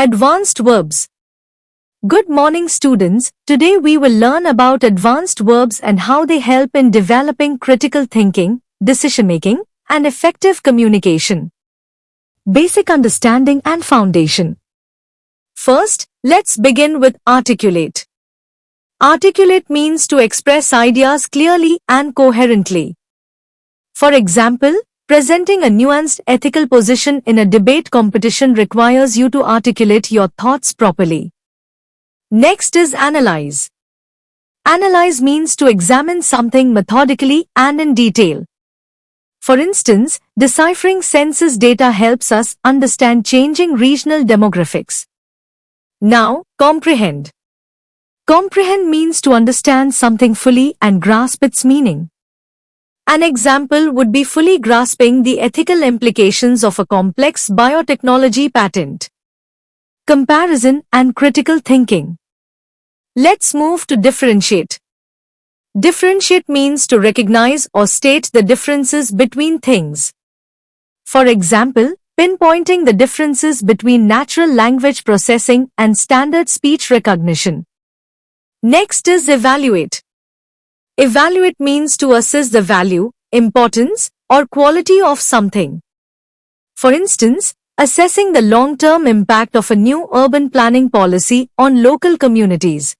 Advanced verbs. Good morning, students. Today we will learn about advanced verbs and how they help in developing critical thinking, decision-making, and effective communication. Basic understanding and foundation. First, let's begin with articulate. Articulate means to express ideas clearly and coherently. For example, presenting a nuanced ethical position in a debate competition requires you to articulate your thoughts properly. Next is analyze. Analyze means to examine something methodically and in detail. For instance, deciphering census data helps us understand changing regional demographics. Now, comprehend. Comprehend means to understand something fully and grasp its meaning. An example would be fully grasping the ethical implications of a complex biotechnology patent. Comparison and critical thinking. Let's move to differentiate. Differentiate means to recognize or state the differences between things. For example, pinpointing the differences between natural language processing and standard speech recognition. Next is evaluate. Evaluate means to assess the value, importance, or quality of something. For instance, assessing the long-term impact of a new urban planning policy on local communities.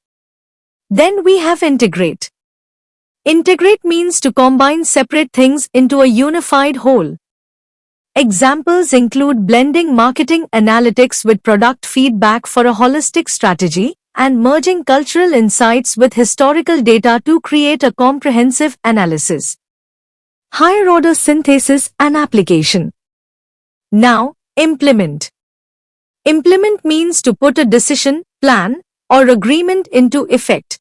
Then we have integrate. Integrate means to combine separate things into a unified whole. Examples include blending marketing analytics with product feedback for a holistic strategy, and merging cultural insights with historical data to create a comprehensive analysis. Higher order synthesis and application. Now, implement. Implement means to put a decision, plan, or agreement into effect.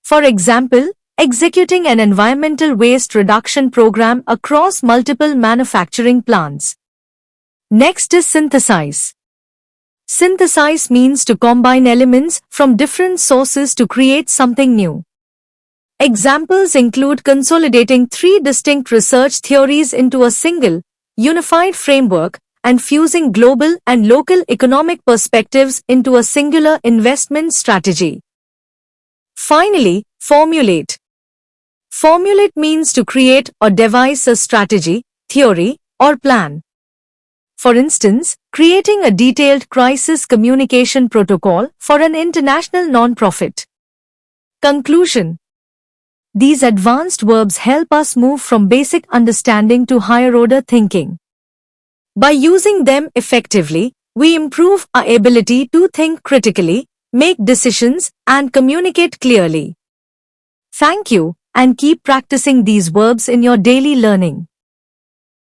For example, executing an environmental waste reduction program across multiple manufacturing plants. Next is synthesize. Synthesize means to combine elements from different sources to create something new. Examples include consolidating three distinct research theories into a single, unified framework, and fusing global and local economic perspectives into a singular investment strategy. Finally, formulate. Formulate means to create or devise a strategy, theory, or plan. For instance, creating a detailed crisis communication protocol for an international non-profit. Conclusion. These advanced verbs help us move from basic understanding to higher-order thinking. By using them effectively, we improve our ability to think critically, make decisions, and communicate clearly. Thank you, and keep practicing these verbs in your daily learning.